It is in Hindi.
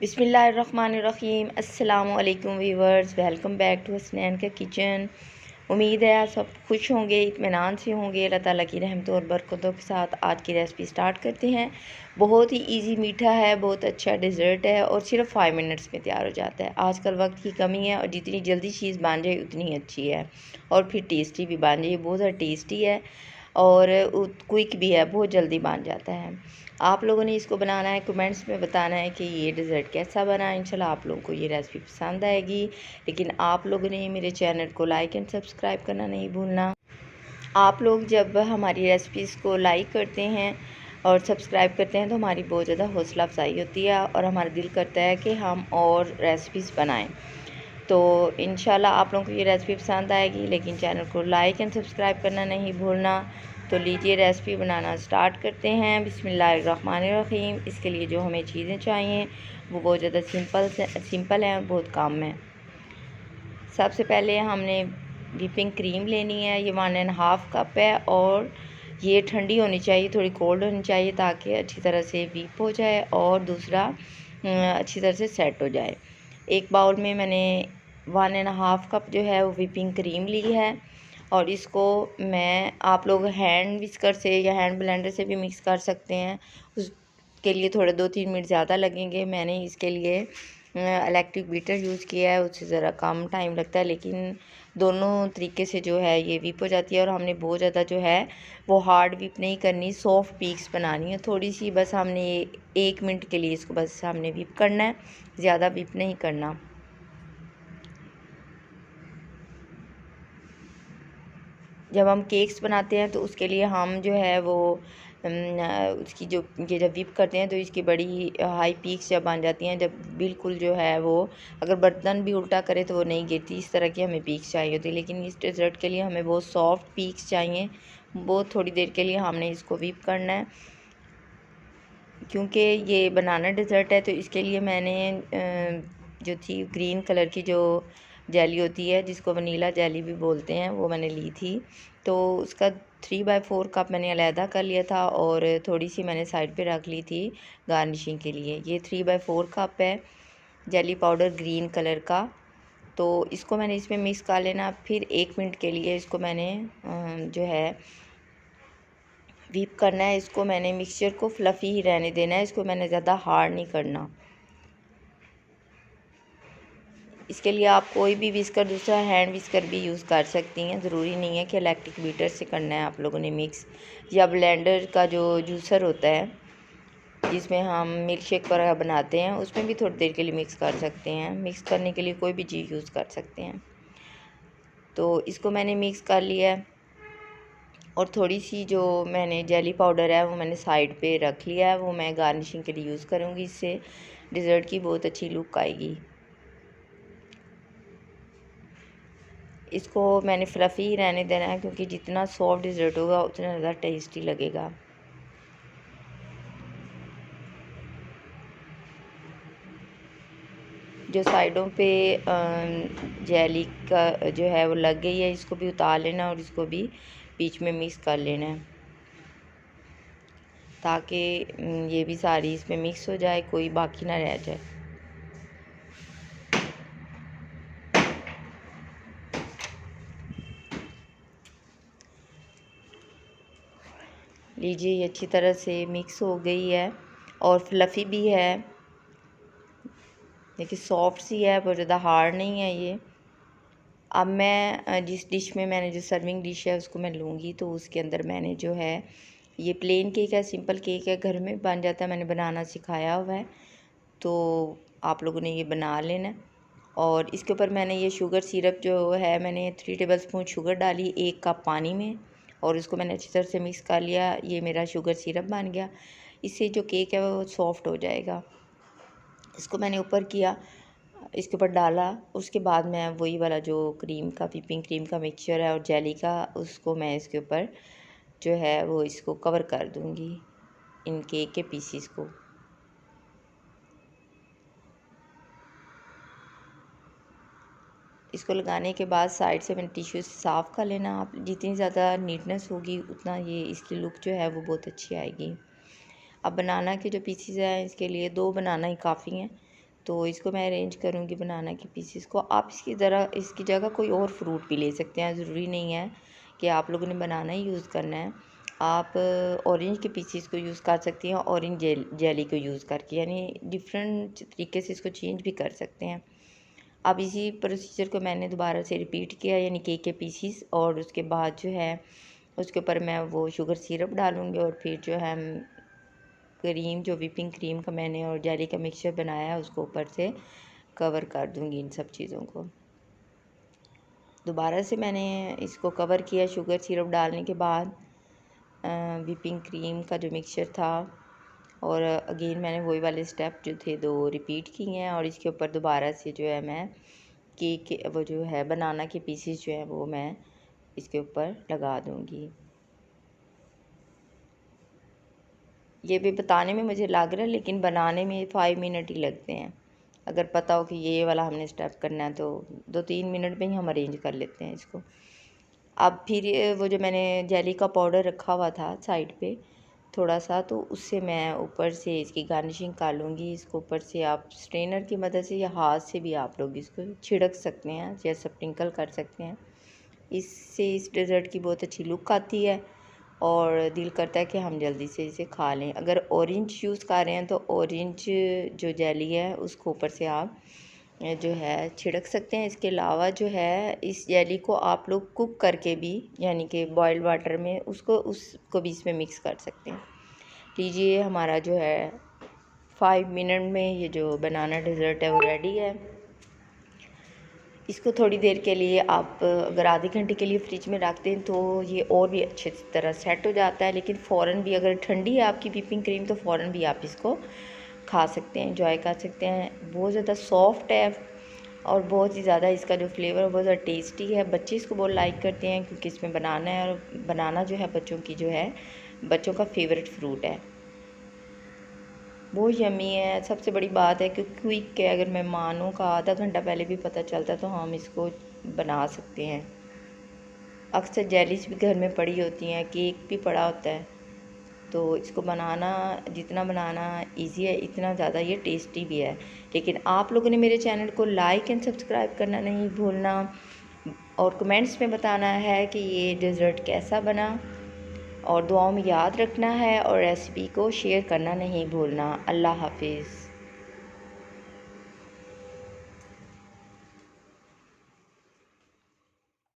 बिस्मिल्लाहिर्रहमानिर्रहीम अस्सलामु अलैकुम viewers, welcome back to Hasnain का किचन। उम्मीद है आप सब खुश होंगे, इत्मीनान से होंगे। अल्लाह ताला की रहमतों और बरकतों के साथ आज की रेसिपी स्टार्ट करते हैं। बहुत ही इजी मीठा है, बहुत अच्छा डिज़र्ट है और सिर्फ 5 मिनट्स में तैयार हो जाता है। आजकल वक्त की कमी है और जितनी जल्दी चीज़ बन जाए उतनी अच्छी है और फिर टेस्टी भी बन जाए। बहुत ज़्यादा टेस्टी है और क्विक भी है, बहुत जल्दी बन जाता है। आप लोगों ने इसको बनाना है, कमेंट्स में बताना है कि ये डिज़र्ट कैसा बना। इंशाल्लाह आप लोगों को ये रेसिपी पसंद आएगी। लेकिन आप लोगों ने मेरे चैनल को लाइक एंड सब्सक्राइब करना नहीं भूलना। आप लोग जब हमारी रेसिपीज़ को लाइक करते हैं और सब्सक्राइब करते हैं तो हमारी बहुत ज़्यादा हौसला अफजाई होती है और हमारा दिल करता है कि हम और रेसिपीज़ बनाएं। तो इंशाल्लाह आप लोगों को ये रेसिपी पसंद आएगी, लेकिन चैनल को लाइक एंड सब्सक्राइब करना नहीं भूलना। तो लीजिए रेसिपी बनाना स्टार्ट करते हैं। बिस्मिल्लाहिर्रहमानिर्रहीम। इसके लिए जो हमें चीज़ें चाहिए वो बहुत ज़्यादा सिंपल हैं और बहुत कम है। सबसे पहले हमने व्हिपिंग क्रीम लेनी है, ये 1.5 कप है और ये ठंडी होनी चाहिए, थोड़ी कोल्ड होनी चाहिए ताकि अच्छी तरह से व्हिप हो जाए और दूसरा अच्छी तरह से सेट हो जाए। एक बाउल में मैंने 1.5 कप जो है वो व्हिपिंग क्रीम ली है और इसको मैं, आप लोग हैंड विस्कर से या हैंड ब्लेंडर से भी मिक्स कर सकते हैं। उसके लिए थोड़े 2-3 मिनट ज़्यादा लगेंगे। मैंने इसके लिए इलेक्ट्रिक बीटर यूज़ किया है, उससे ज़रा कम टाइम लगता है, लेकिन दोनों तरीके से जो है ये व्हिप हो जाती है। और हमने बहुत ज़्यादा जो है वो हार्ड व्हिप नहीं करनी, सॉफ्ट पीक्स बनानी है थोड़ी सी। बस हमने 1 मिनट के लिए इसको बस हमने व्हिप करना है, ज़्यादा व्हिप नहीं करना। जब हम केक्स बनाते हैं तो उसके लिए हम जो है वो उसकी जो ये जब व्हिप करते हैं तो इसकी बड़ी हाई पीक्स जब बन जाती हैं, जब बिल्कुल जो है वो अगर बर्तन भी उल्टा करे तो वो नहीं गिरती, इस तरह की हमें पीक्स चाहिए होती है। लेकिन इस डेज़र्ट के लिए हमें बहुत सॉफ्ट पीक्स चाहिए। बहुत थोड़ी देर के लिए हमने इसको व्हिप करना है क्योंकि ये बनाना डेज़र्ट है। तो इसके लिए मैंने जो थी ग्रीन कलर की जो जेली होती है, जिसको वनीला जेली भी बोलते हैं, वो मैंने ली थी। तो उसका 3/4 कप मैंने अलहदा कर लिया था और थोड़ी सी मैंने साइड पे रख ली थी गार्निशिंग के लिए। ये 3/4 कप है जेली पाउडर ग्रीन कलर का। तो इसको मैंने इसमें मिक्स कर लेना। फिर 1 मिनट के लिए इसको मैंने जो है व्हिप करना है। इसको मैंने मिक्सचर को फ्लफ़ी ही रहने देना है, इसको मैंने ज़्यादा हार्ड नहीं करना। इसके लिए आप कोई भी विस्कर, दूसरा हैंड विस्कर भी यूज़ कर सकती हैं। ज़रूरी नहीं है कि इलेक्ट्रिक बीटर से करना है आप लोगों ने मिक्स, या ब्लेंडर का जो जूसर होता है जिसमें हम मिल्क शेक वगैरह बनाते हैं, उसमें भी थोड़ी देर के लिए मिक्स कर सकते हैं। मिक्स करने के लिए कोई भी चीज़ यूज़ कर सकते हैं। तो इसको मैंने मिक्स कर लिया है और थोड़ी सी जो मैंने जेली पाउडर है वो मैंने साइड पे रख लिया है, वो मैं गार्निशिंग के लिए यूज़ करूँगी। इससे डिज़र्ट की बहुत अच्छी लुक आएगी। इसको मैंने फ्लफ़ी ही रहने देना है क्योंकि जितना सॉफ्ट डिज़र्ट होगा उतना ज़्यादा टेस्टी लगेगा। जो साइडों पे जेली का जो है वो लग गई है, इसको भी उतार लेना और इसको भी बीच में मिक्स कर लेना है ताकि ये भी सारी इसमें मिक्स हो जाए, कोई बाकी ना रह जाए। लीजिए, ये अच्छी तरह से मिक्स हो गई है और फ्लफ़ी भी है। देखिए सॉफ्ट सी है, बहुत ज़्यादा हार्ड नहीं है ये। अब मैं जिस डिश में मैंने जो सर्विंग डिश है उसको मैं लूँगी, तो उसके अंदर मैंने जो है ये प्लेन केक है, सिंपल केक है, घर में बन जाता है, मैंने बनाना सिखाया हुआ है। तो आप लोगों ने ये बना लेना है। और इसके ऊपर मैंने ये शुगर सिरप जो है, मैंने 3 टेबलस्पून शुगर डाली 1 कप पानी में और इसको मैंने अच्छी तरह से मिक्स कर लिया। ये मेरा शुगर सिरप बन गया। इससे जो केक है वो सॉफ्ट हो जाएगा। इसको मैंने ऊपर किया, इसके ऊपर डाला। उसके बाद मैं वही वाला जो क्रीम का, व्हिपिंग क्रीम का मिक्सचर है और जेली का, उसको मैं इसके ऊपर जो है वो इसको कवर कर दूँगी, इन केक के पीसीस को। इसको लगाने के बाद साइड से मैंने टिश्यू से साफ़ कर लेना। आप जितनी ज़्यादा नीटनेस होगी उतना ये इसकी लुक जो है वो बहुत अच्छी आएगी। अब बनाना के जो पीसीस हैं, इसके लिए 2 बनाना ही काफ़ी हैं। तो इसको मैं अरेंज करूँगी बनाना के पीसेस को। आप इसकी जगह कोई और फ्रूट भी ले सकते हैं, ज़रूरी नहीं है कि आप लोगों ने बनाना ही यूज़ करना है। आप ऑरेंज के पीसेस को यूज़ कर सकती हैं, ऑरेंज जेली को यूज़ करके, यानी डिफरेंट तरीके से इसको चेंज भी कर सकते हैं। अब इसी प्रोसीजर को मैंने दोबारा से रिपीट किया, यानी केक के पीसेस, और उसके बाद जो है उसके ऊपर मैं वो शुगर सिरप डालूँगी और फिर जो है क्रीम, जो व्हिपिंग क्रीम का मैंने और जेली का मिक्सचर बनाया है उसको ऊपर से कवर कर दूँगी इन सब चीज़ों को। दोबारा से मैंने इसको कवर किया शुगर सिरप डालने के बाद व्हिपिंग क्रीम का जो मिक्सचर था, और अगेन मैंने वही वाले स्टेप जो थे 2 रिपीट किए हैं, और इसके ऊपर दोबारा से जो है मैं केक के वो जो है बनाना के पीसेस जो है वो मैं इसके ऊपर लगा दूँगी। ये भी बताने में मुझे लग रहा है, लेकिन बनाने में 5 मिनट ही लगते हैं। अगर पता हो कि ये वाला हमने स्टेप करना है तो 2-3 मिनट में ही हम अरेंज कर लेते हैं इसको। अब फिर वो जो मैंने जेली का पाउडर रखा हुआ था साइड पे थोड़ा सा, तो उससे मैं ऊपर से इसकी गार्निशिंग कर लूँगी। इसको ऊपर से आप स्ट्रेनर की मदद से या हाथ से भी आप लोग इसको छिड़क सकते हैं या स्प्रिंकल कर सकते हैं। इससे इस डेज़र्ट की बहुत अच्छी लुक आती है और दिल करता है कि हम जल्दी से इसे खा लें। अगर ऑरेंज यूज़ कर रहे हैं तो ऑरेंज जो जेली है उसको ऊपर से आप जो है छिड़क सकते हैं। इसके अलावा जो है इस जेली को आप लोग कुक करके भी, यानी कि बॉइल्ड वाटर में उसको भी इसमें मिक्स कर सकते हैं। लीजिए हमारा जो है 5 मिनट में ये जो बनाना डेज़र्ट है वो रेडी है। इसको थोड़ी देर के लिए आप अगर आधे घंटे के लिए फ्रिज में रख दें तो ये और भी अच्छे तरह सेट हो जाता है। लेकिन फ़ौरन भी अगर ठंडी है आपकी व्हिपिंग क्रीम तो फ़ौरन भी आप इसको खा सकते हैं, एंजॉय कर सकते हैं। बहुत ज़्यादा सॉफ्ट है और बहुत ही ज़्यादा इसका जो फ्लेवर है बहुत ज़्यादा टेस्टी है। बच्चे इसको बहुत लाइक करते हैं क्योंकि इसमें बनाना है, और बनाना जो है बच्चों का फेवरेट फ्रूट है। बहुत यम्मी है। सबसे बड़ी बात है कि क्विक है, अगर मेहमानों का आधा घंटा पहले भी पता चलता है तो हम इसको बना सकते हैं। अक्सर जेलीज भी घर में पड़ी होती हैं, केक भी पड़ा होता है, तो इसको बनाना जितना बनाना इजी है इतना ज़्यादा ये टेस्टी भी है। लेकिन आप लोगों ने मेरे चैनल को लाइक एंड सब्सक्राइब करना नहीं भूलना, और कमेंट्स में बताना है कि ये डेज़र्ट कैसा बना, और दुआओं में याद रखना है, और रेसिपी को शेयर करना नहीं भूलना। अल्लाह हाफिज़।